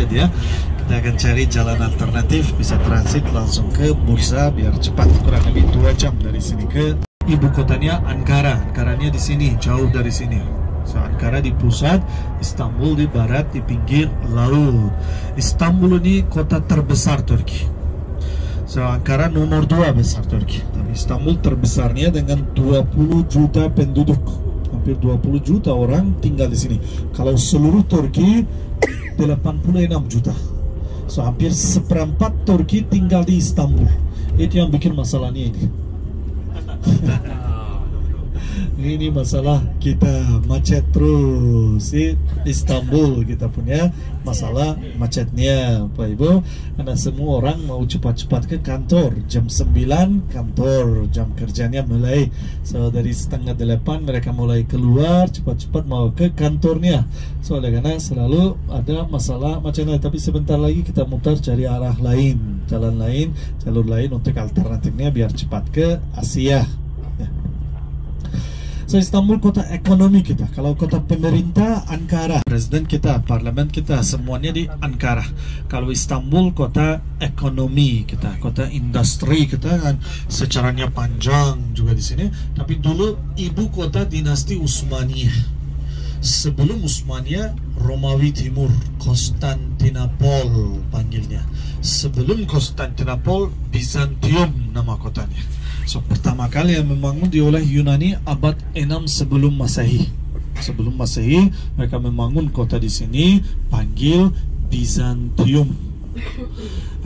macet ya. Kita akan cari jalan alternatif, bisa transit langsung ke Bursa biar cepat, kurang lebih 2 jam dari sini ke ibu kotanya Ankara. Ankaranya di sini, jauh dari sini. So, Ankara di pusat, Istanbul di barat, di pinggir laut. Istanbul ini kota terbesar Turki. So, Ankara nomor 2 besar Turki. Tapi Istanbul terbesarnya dengan 20 juta penduduk. Hampir 20 juta orang tinggal di sini. Kalau seluruh Turki 86 juta. So, hampir seperempat Turki tinggal di Istanbul. Itu yang bikin masalahnya ini. Ini masalah kita macet terus di Istanbul, kita punya masalah macetnya Pak Ibu, karena semua orang mau cepat-cepat ke kantor. Jam 9 kantor, jam kerjanya mulai. So dari setengah 8 mereka mulai keluar cepat-cepat mau ke kantornya. So oleh karena selalu ada masalah macetnya. Tapi sebentar lagi kita mutar cari arah lain, jalan lain, jalur lain untuk alternatifnya biar cepat ke Asia. So Istanbul kota ekonomi kita. Kalau kota pemerintah Ankara, presiden kita, parlemen kita, semuanya di Ankara. Kalau Istanbul kota ekonomi kita, kota industri kita kan sejarahnya panjang juga di sini. Tapi dulu ibu kota dinasti Utsmaniyah. Sebelum Utsmaniyah, Romawi Timur, Konstantinopel panggilnya. Sebelum Konstantinopel, Bizantium nama kotanya. So, pertama kali yang membangun oleh Yunani abad 6 sebelum Masehi. Sebelum Masehi, mereka membangun kota di sini, panggil Bizantium.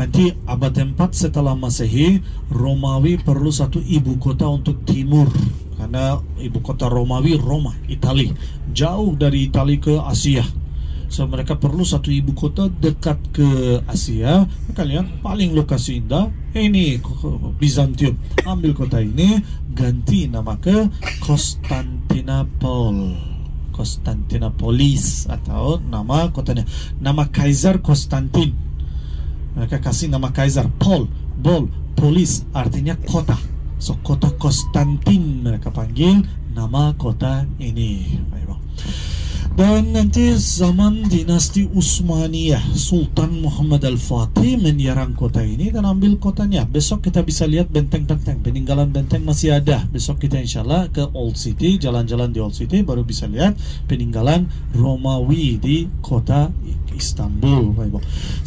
Nanti abad 4 setelah Masehi, Romawi perlu satu ibu kota untuk timur. Karena ibu kota Romawi, Roma, Italia. Jauh dari Italia ke Asia. So mereka perlu satu ibu kota dekat ke Asia. Kalian paling lokasi indah ini Bizantium. Ambil kota ini, ganti nama ke Konstantinopel, Konstantinopolis atau nama kotanya. Nama Kaisar Konstantin. Mereka kasih nama Kaisar Pol, polis artinya kota. So kota Konstantin mereka panggil nama kota ini. Dan nanti zaman dinasti Utsmaniyah, Sultan Muhammad Al-Fatih menyerang kota ini dan ambil kotanya. Besok kita bisa lihat benteng-benteng, peninggalan benteng masih ada. Besok kita insya Allah ke Old City, jalan-jalan di Old City, baru bisa lihat peninggalan Romawi di kota Istanbul.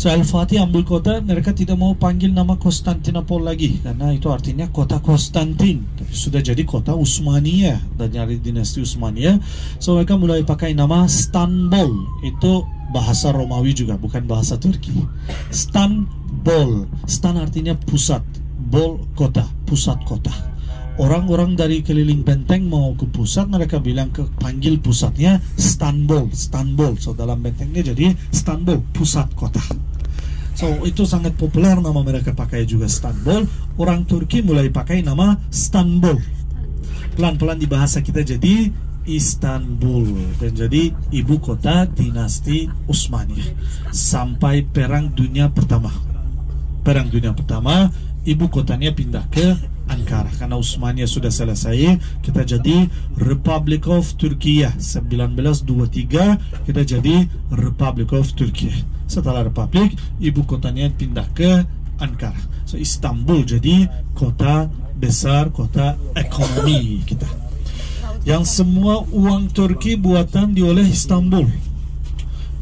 So Al-Fatih ambil kota, mereka tidak mau panggil nama Konstantinopel lagi, karena itu artinya kota Konstantin. Tapi sudah jadi kota Utsmaniyah dan dari dinasti Utsmaniyah. So mereka mulai pakai nama Istanbul. Itu bahasa Romawi juga, bukan bahasa Turki. Istanbul, Stan artinya pusat, bol kota, pusat kota. Orang-orang dari keliling benteng mau ke pusat, mereka bilang ke panggil pusatnya Istanbul. So dalam bentengnya jadi Istanbul, pusat kota. So itu sangat populer nama mereka pakai juga Istanbul. Orang Turki mulai pakai nama Istanbul. Pelan-pelan di bahasa kita jadi Istanbul dan jadi ibu kota dinasti Utsmaniyah sampai Perang Dunia Pertama. Perang Dunia Pertama, ibu kotanya pindah ke Ankara karena Utsmaniyah sudah selesai. Kita jadi Republic of Turkey 1923, kita jadi Republic of Turkey. Setelah Republik, ibu kotanya pindah ke Ankara. So Istanbul jadi kota besar, kota ekonomi kita. Yang semua uang Turki buatan oleh Istanbul.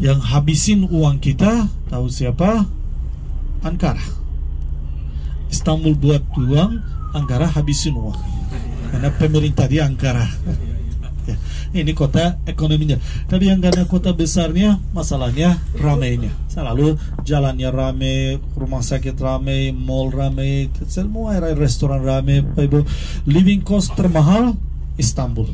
Yang habisin uang kita, tahu siapa? Ankara. Istanbul buat uang, Ankara habisin uang. Karena pemerintah di Ankara. Ya, ini kota ekonominya. Tapi yang karena kota besarnya, masalahnya ramainya. Selalu jalannya ramai, rumah sakit ramai, mall ramai, semua restoran ramai. Living cost termahal Istanbul.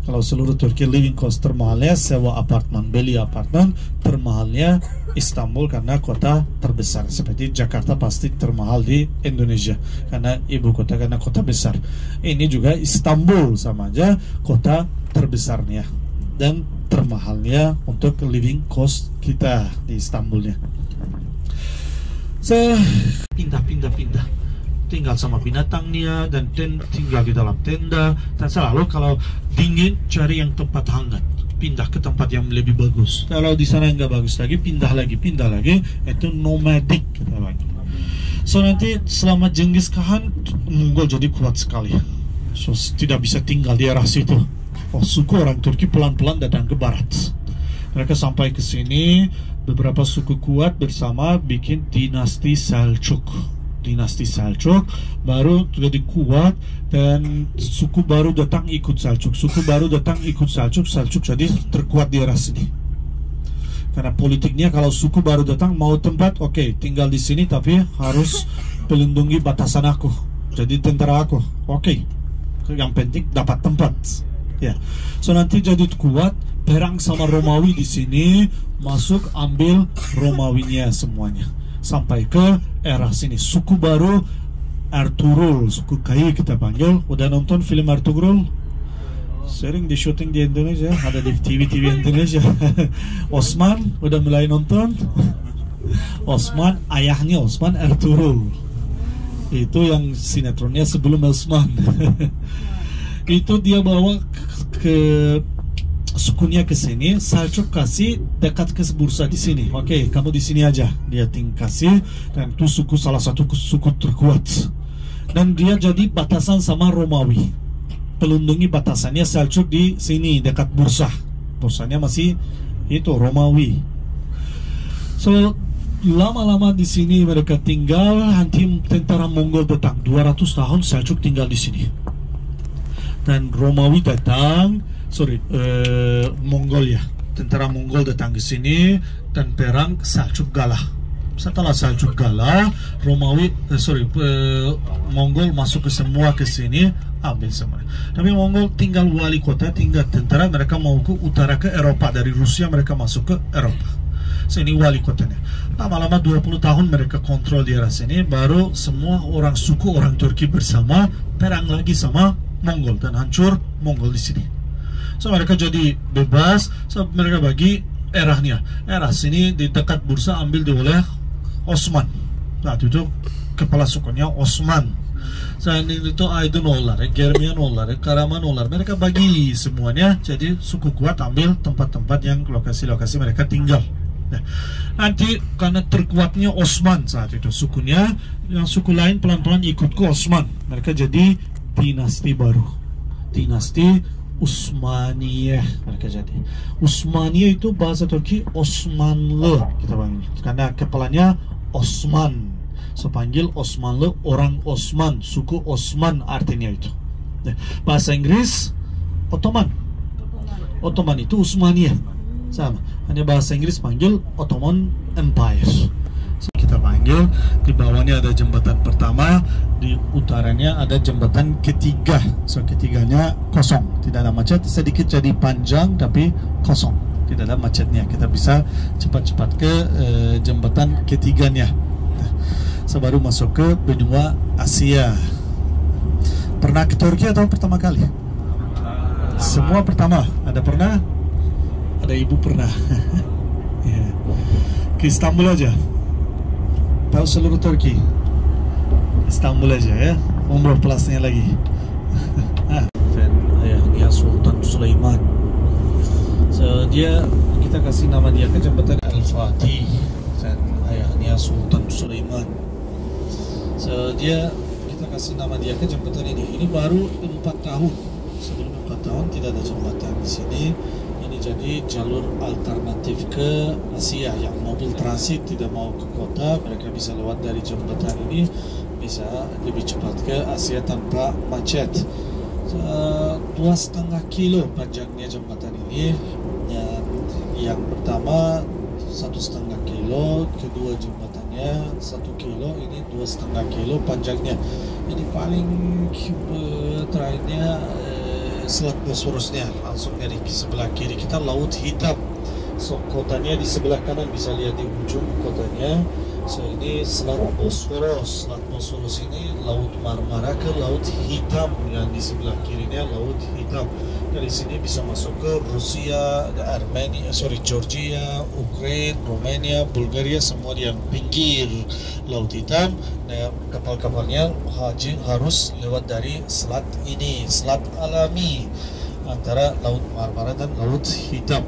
Kalau seluruh Turki living cost termahalnya sewa apartemen, beli apartemen termahalnya Istanbul karena kota terbesar. Seperti Jakarta pasti termahal di Indonesia karena ibu kota, karena kota besar. Ini juga Istanbul sama aja kota terbesarnya dan termahalnya untuk living cost kita di Istanbulnya. Pindah-pindah tinggal sama binatangnya dan tinggal di dalam tenda. Dan selalu kalau dingin cari yang tempat hangat, pindah ke tempat yang lebih bagus. Kalau di sana nggak bagus lagi, pindah lagi. Itu nomadic kita panggil. So nanti selama Genghis Khan, Mongol jadi kuat sekali. So tidak bisa tinggal di arah situ. Suku orang Turki pelan-pelan datang ke barat. Mereka sampai ke sini, beberapa suku kuat bersama bikin dinasti Selçuk. Baru jadi kuat, dan suku baru datang ikut Selçuk. Selçuk jadi terkuat di arah sini. Karena politiknya kalau suku baru datang mau tempat, oke, tinggal di sini tapi harus melindungi batasan aku. Jadi tentara aku, oke. Yang penting dapat tempat. Ya. So nanti jadi kuat, perang sama Romawi di sini, masuk ambil Romawinya semuanya. Sampai ke era sini, suku baru Ertugrul, suku Kai kita panggil. Udah nonton film Ertugrul? Sering di syuting di Indonesia, ada di TV Indonesia. Osman udah mulai nonton. Osman, ayahnya Osman Ertugrul. Itu yang sinetronnya sebelum Osman. Itu dia bawa ke sukunya ke sini. Selçuk kasih dekat ke bursa di sini. Oke, kamu di sini aja. Dia kasih, dan itu salah satu suku terkuat. Dan dia jadi batasan sama Romawi. Pelindungi batasannya Selçuk di sini dekat bursa. Bursanya masih itu Romawi. So lama-lama di sini mereka tinggal. Nanti tentara Mongol datang 200 tahun Selçuk tinggal di sini. Dan Romawi datang. Mongol ya, tentara Mongol datang ke sini dan perang Selçuk kalah. Setelah Selçuk kalah, Mongol masuk ke semua ke sini, ambil semua. Tapi Mongol tinggal wali kota, tinggal tentara, mereka mau ke utara ke Eropa, dari Rusia mereka masuk ke Eropa. So ini wali kotanya. Lama-lama 20 tahun mereka kontrol di arah sini, baru semua orang suku orang Turki bersama perang lagi sama Mongol dan hancur Mongol di sini. So mereka jadi bebas. So mereka bagi erahnya. Erah sini di dekat bursa ambil oleh Osman. Saat itu kepala sukunya Osman. Saat itu Aydinoğullar, Germianoğullar, Karamanoğullar, mereka bagi semuanya. Jadi suku kuat ambil tempat-tempat yang lokasi-lokasi mereka tinggal. Nah, nanti karena terkuatnya Osman saat itu sukunya, yang suku lain pelan-pelan ikut ke Osman. Mereka jadi dinasti baru. Dinasti Utsmaniyah mereka jadi. Utsmaniyah itu bahasa Turki Osmanlı kita panggil. Karena kepalanya Osman. So panggil Osmanlı, orang Osman, suku Osman artinya itu. Bahasa Inggris Ottoman. Ottoman itu Utsmaniyah. Sama. Hanya bahasa Inggris panggil Ottoman Empire. Kita panggil, di bawahnya ada jembatan pertama, di utaranya ada jembatan ketiga. So ketiganya kosong, tidak ada macet, sedikit jadi panjang tapi kosong, tidak ada macetnya. Kita bisa cepat-cepat ke jembatan ketiganya. So baru masuk ke benua Asia. Pernah ke Turki atau pertama kali? Semua pertama. Ada pernah? Ada ibu pernah. Yeah. Ke Istanbul aja. Tahu seluruh Turki, Istanbul aja ya, umroh plusnya lagi. Dan ayahnya Sultan Sulaiman. So kita kasih nama dia ke jembatan Al-Fatih. Dan ayahnya Sultan Sulaiman. So kita kasih nama dia ke jembatan ini. Ini baru 4 tahun. Sebelum 4 tahun tidak ada jembatan di sini. Jadi jalur alternatif ke Asia, yang mobil transit tidak mau ke kota, mereka bisa lewat dari jembatan ini, bisa lebih cepat ke Asia tanpa macet. 2,5 kilo panjangnya jembatan ini. Yang pertama 1,5 kilo, kedua jembatannya 1 kilo, ini 2,5 kilo panjangnya. Ini paling terakhirnya Selat Bosporusnya, langsung dari sebelah kiri kita Laut Hitam. So kotanya di sebelah kanan, bisa lihat di ujung kotanya. So ini Selat Bosporus. Selat Bosporus ini Laut Marmara ke Laut Hitam, yang di sebelah kirinya Laut Hitam. Dari sini bisa masuk ke Rusia, Georgia, Ukraina, Romania, Bulgaria, semua di yang pinggir Laut Hitam. Nah, kapal-kapalnya harus lewat dari selat ini, selat alami. antara Laut Marmara dan Laut Hitam.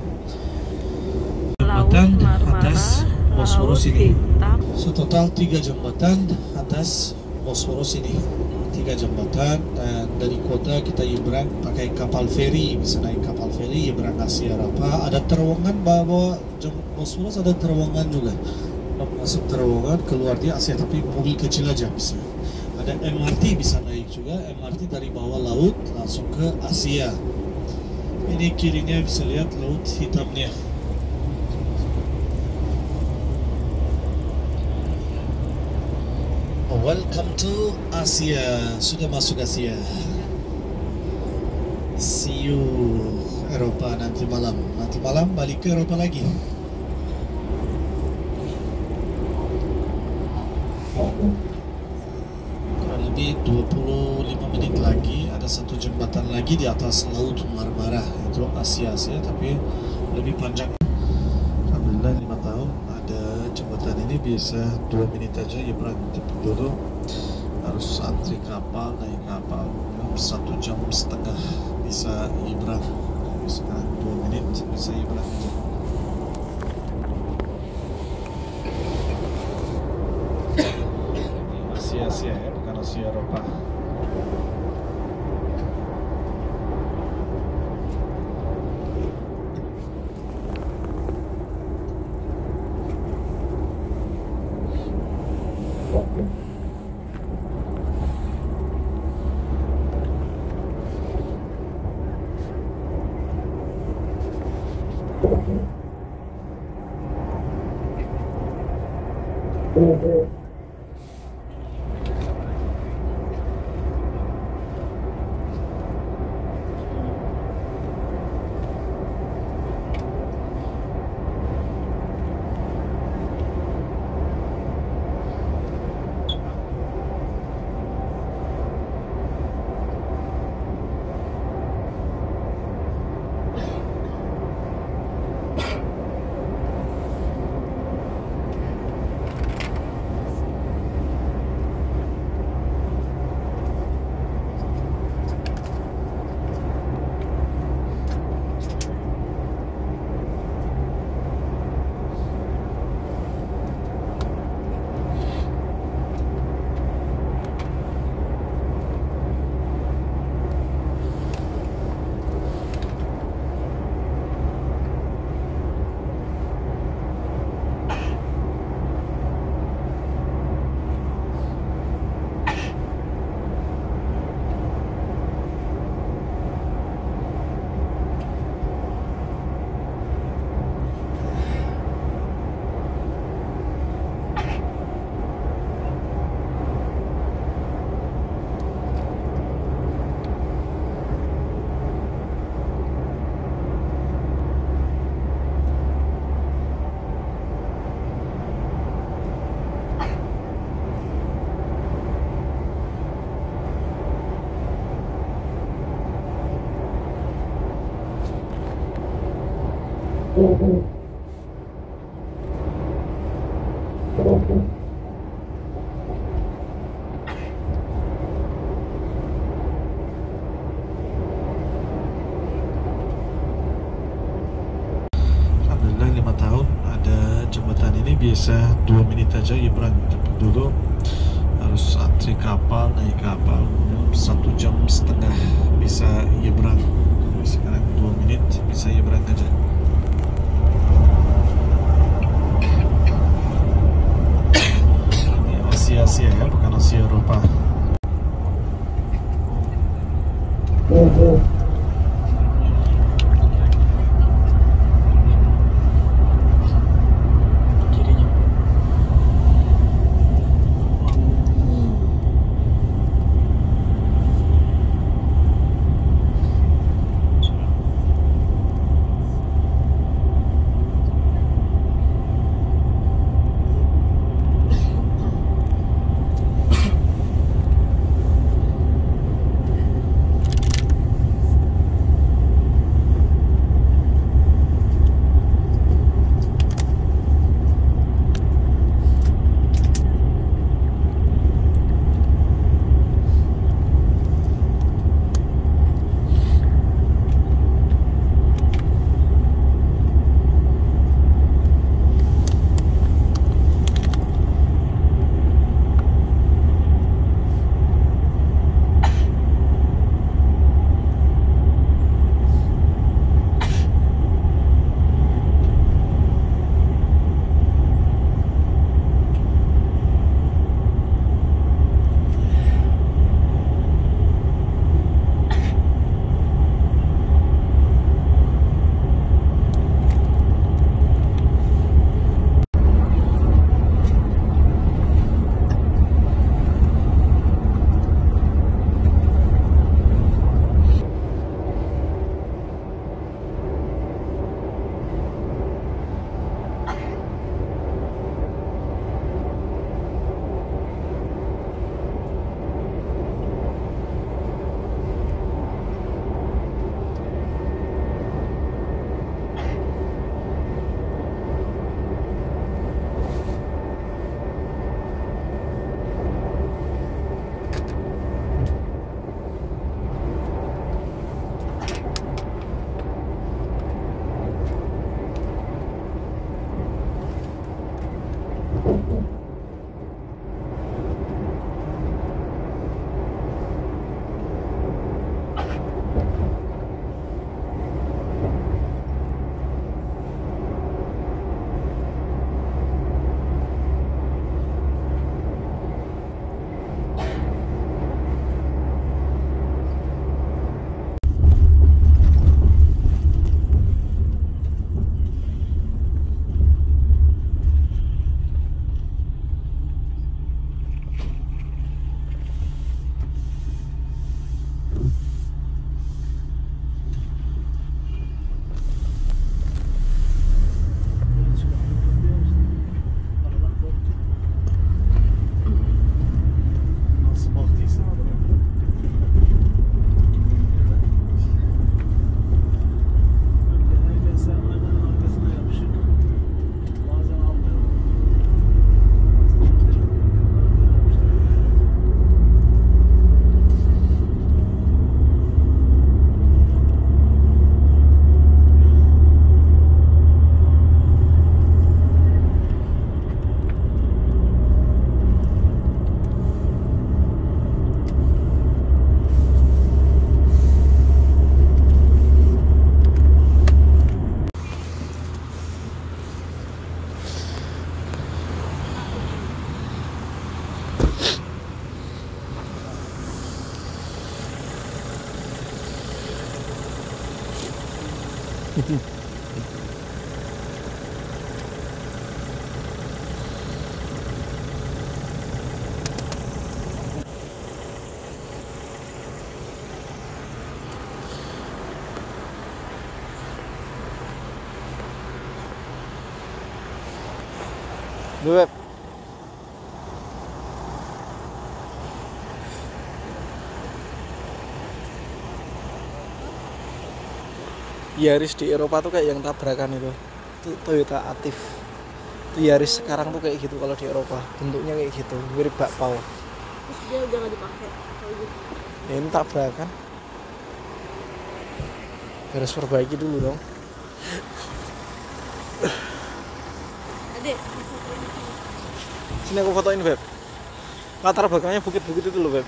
Laut Jembatan Marmara, atas Laut Bosphorus ini. Hitam. Total 3 jembatan atas Bosphorus ini. 3 jembatan, dan dari kota kita nyebrang pakai kapal feri, bisa naik kapal feri nyebrang Asia Eropa. Ada terowongan bawah Bosphorus, ada terowongan juga. Masuk terowongan keluar di Asia, tapi mobil kecil aja bisa. Ada MRT bisa naik juga, MRT dari bawah laut langsung ke Asia. Ini kirinya bisa lihat Laut Hitamnya. Welcome to Asia. Sudah masuk Asia. See you Eropa nanti malam. Nanti malam balik ke Eropa lagi. Kurang lebih 25 menit lagi ada satu jembatan lagi di atas Laut Marmara. Itu Asia, tapi lebih panjang. Alhamdulillah 5 tahun ada jembatan ini, biasa 2 menit aja nyebrang. Tapi dulu harus antri kapal, naik kapal 1,5 jam bisa nyebrang. Sekarang 2 menit bisa nyebrang aja. Asia ya, bukan Asia Eropa. Alhamdulillah 5 tahun ada jembatan ini, biasa 2 menit aja nyebrang. Tapi dulu harus antri kapal, naik kapal 1,5 jam bisa nyebrang. Sekarang 2 menit bisa nyebrang aja. Ini Asia ya, bukan Asia Eropa. Beb. Yaris di Eropa tuh kayak yang tabrakan itu Toyota Altis. Yaris sekarang tuh kayak gitu kalau di Eropa, bentuknya kayak gitu, mirip bakpao. Terus dia udah gak dipakai kalau gitu. Ya, ini tabrakan. Harus perbaiki dulu dong. Adek, Sini aku fotoin, Beb. Latar belakangnya bukit-bukit itu loh, Beb.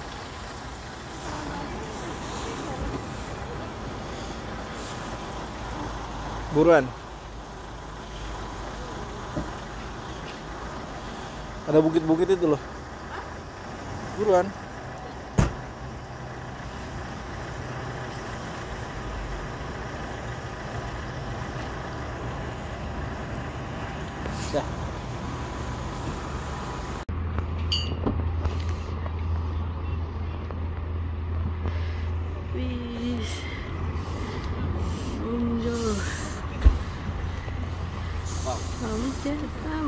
Buruan. Ada bukit-bukit itu loh. Buruan. Ya. wis. Unjuk. Kamu cetam.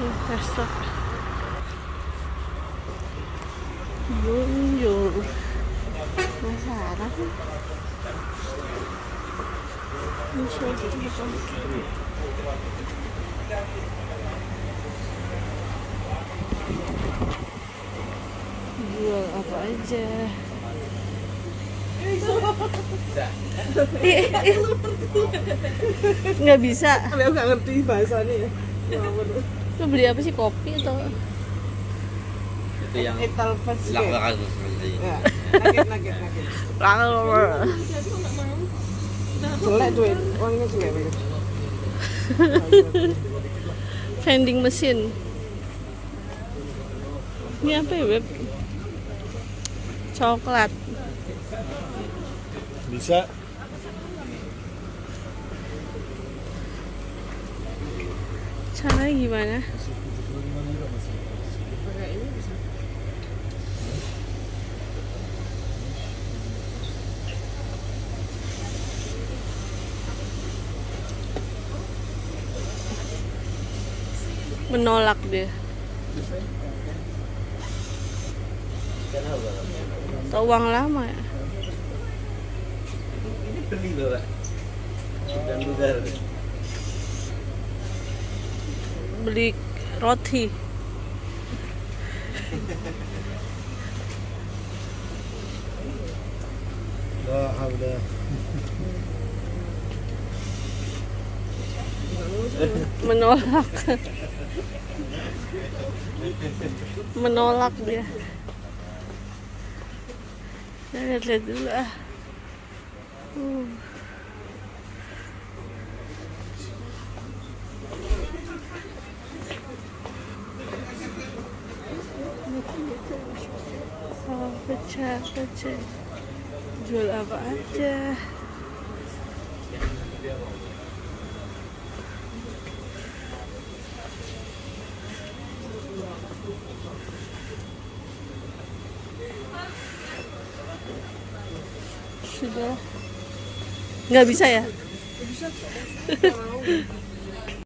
Investor. Unjuk. Masalah. Jual apa aja. Nggak bisa. Aku nggak ngerti bahasanya ya. Lu beli apa sih, kopi atau? Itu yang Etalfas belakang ya. Nugget. Jelek tuh, wanginya jelek banget. Vending mesin. Ini apa ya, Beb? Coklat. Bisa. Caranya gimana? Menolak dia. Atau uang lama ya? ini beli Bapak. Dan lugar. Beli roti. Menolak. Menolak dia. Lihat dulu ah. Oh, pecah. Jual apa aja. Sudah. Nggak bisa ya?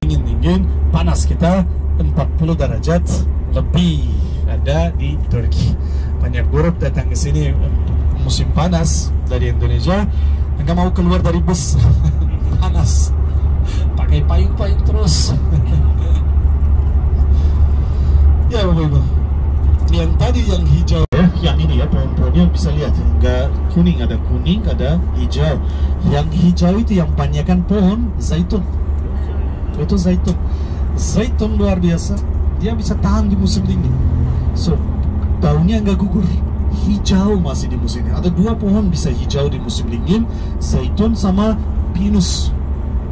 Dingin, panas kita 40 derajat lebih ada di Turki. Banyak grup datang ke sini musim panas dari Indonesia, nggak mau keluar dari bus. Panas, pakai payung terus. Ya Bapak Ibu, yang tadi yang hijau ya, yang ini ya pohon-pohonnya bisa lihat, nggak kuning, ada hijau. Yang hijau itu yang banyakkan pohon zaitun. Itu zaitun. Zaitun luar biasa, dia bisa tahan di musim dingin. So, daunnya nggak gugur, hijau masih di musim ini. Ada 2 pohon bisa hijau di musim dingin, zaitun sama pinus.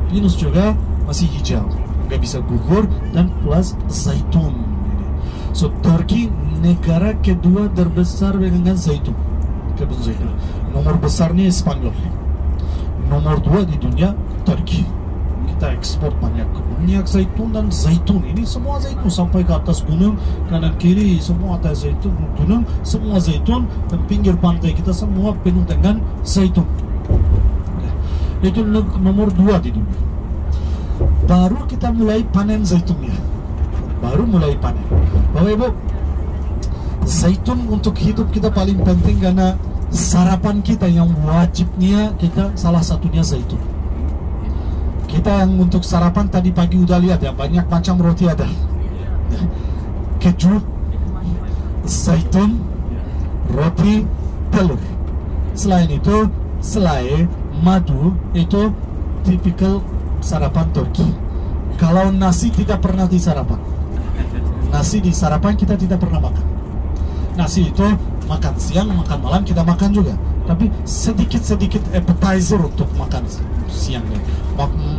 Pinus juga masih hijau, nggak bisa gugur, dan plus zaitun. So, Turki negara kedua terbesar dengan zaitun, kebun zaitun. Nomor besarnya Spanyol, nomor 2 di dunia Turki. Kita ekspor banyak minyak zaitun dan zaitun. Ini semua zaitun sampai ke atas gunung, kanan kiri semua ada zaitun, gunung semua zaitun, dan pinggir pantai kita semua penuh dengan zaitun. Itu nomor 2 di dunia. Baru kita mulai panen zaitunnya, baru mulai panen. Bapak Ibu, zaitun untuk hidup kita paling penting karena sarapan kita yang wajibnya kita salah satunya zaitun. Kita yang untuk sarapan tadi pagi udah lihat ya, banyak macam roti ada. Keju, zaitun, roti, telur. Selain itu, selai, madu, itu tipikal sarapan Turki. Kalau nasi tidak pernah di sarapan. Nasi di sarapan kita tidak pernah makan. Nasi itu makan siang, makan malam kita makan juga. Tapi sedikit-sedikit appetizer untuk makan siangnya.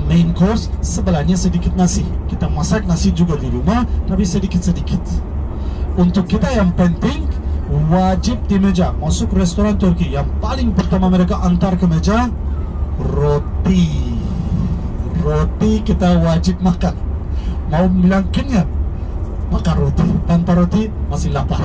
Main course sebelahnya sedikit nasi. Kita masak nasi juga di rumah, tapi sedikit-sedikit. Untuk kita yang penting wajib di meja. Masuk restoran Turki, yang paling pertama mereka antar ke meja roti. Roti kita wajib makan. Mau bilang kenyang, makan roti. Tanpa roti masih lapar.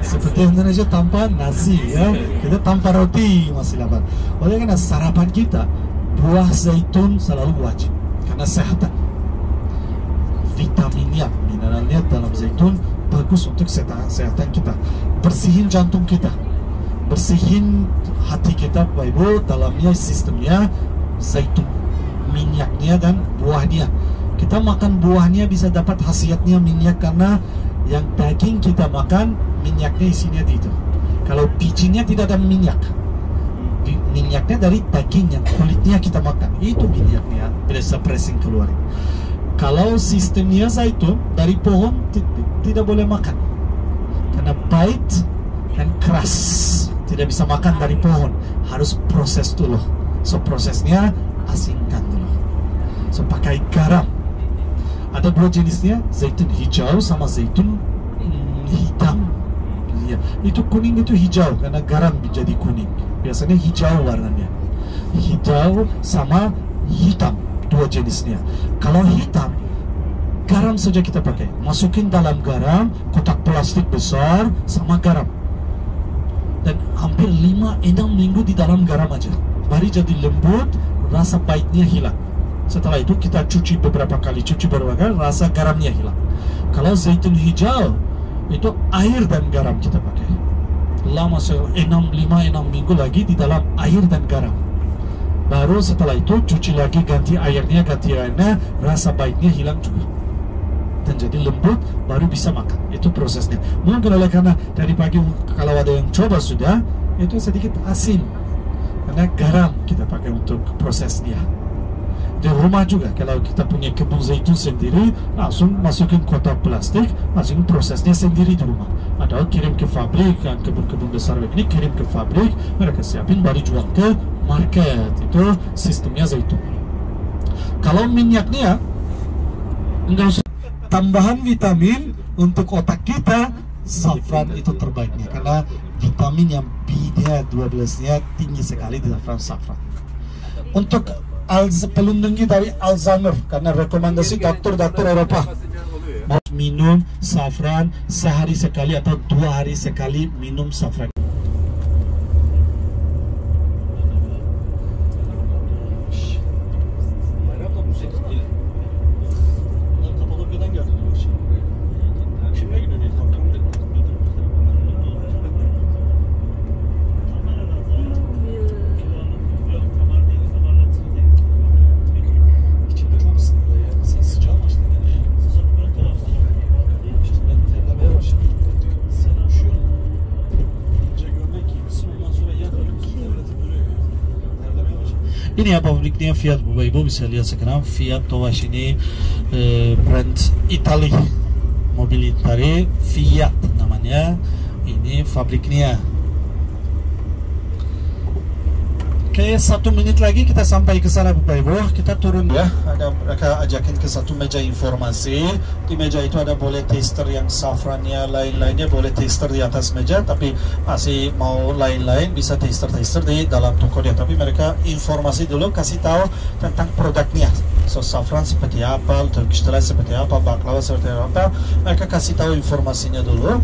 Seperti Indonesia tanpa nasi ya, kita tanpa roti masih lapar. Oleh karena sarapan kita, buah zaitun selalu wajib karena kesehatan. Vitaminnya, mineralnya dalam zaitun bagus untuk kesehatan kita. Bersihin jantung kita, bersihin hati kita, Bapak Ibu. Dalamnya sistemnya zaitun, minyaknya dan buahnya. Kita makan buahnya bisa dapat khasiatnya minyak karena yang daging kita makan minyaknya isinya di itu. Kalau bijinya tidak ada minyak, minyaknya dari daging yang kulitnya kita makan, itu minyaknya bisa pressing keluar. Kalau sistemnya zaitun dari pohon tidak boleh makan karena pahit dan keras, tidak bisa makan dari pohon, harus proses dulu. So prosesnya asingkan dulu. So pakai garam. Ada 2 jenisnya, zaitun hijau sama zaitun hitam. Ya, itu kuning itu hijau karena garam jadi kuning. Biasanya hijau warnanya. Hijau sama hitam, 2 jenisnya. Kalau hitam, garam saja kita pakai. Masukin dalam garam, kotak plastik besar sama garam. Dan hampir 5-6 minggu di dalam garam aja. Baru jadi lembut, rasa pahitnya hilang. Setelah itu kita cuci beberapa kali, rasa garamnya hilang. Kalau zaitun hijau, itu air dan garam kita pakai. Lama 5-6 minggu lagi di dalam air dan garam. Baru setelah itu cuci lagi, ganti airnya, rasa pahitnya hilang juga. Dan jadi lembut, baru bisa makan. Itu prosesnya. Mungkin oleh karena dari pagi kalau ada yang coba sudah, itu sedikit asin. Karena garam kita pakai untuk prosesnya. Di rumah juga, kalau kita punya kebun zaitun sendiri, langsung masukin kotak plastik, langsung prosesnya sendiri di rumah. Atau kirim ke pabrik, kan kebun-kebun besar begini kirim ke pabrik, mereka siapin baru jual ke market. Itu sistemnya zaitun. Kalau minyaknya, enggak usah. Tambahan vitamin untuk otak kita, safran itu terbaiknya karena vitamin yang B12-nya tinggi sekali di safran. Untuk pelindungi dari Alzheimer karena rekomendasi dokter-dokter Eropa mau minum safran sehari sekali atau 2 hari sekali minum safran. Ini ya pabriknya Fiat, Bapak Ibu bisa lihat sekarang. Fiat Towash ini brand Itali, mobil Itali, Fiat namanya. Ini fabriknya. Oke, 1 menit lagi kita sampai ke sana, Bapak Ibu. Kita turun ya. Ada mereka ajakin ke satu meja informasi. Di meja itu ada boleh tester yang safrannya, lain-lainnya boleh tester di atas meja. Tapi masih mau lain-lain bisa tester-tester di dalam toko dia. Tapi mereka informasi dulu, kasih tahu tentang produknya. So safran seperti apa, Turkish delight seperti apa, baklava seperti apa. Mereka kasih tahu informasinya dulu.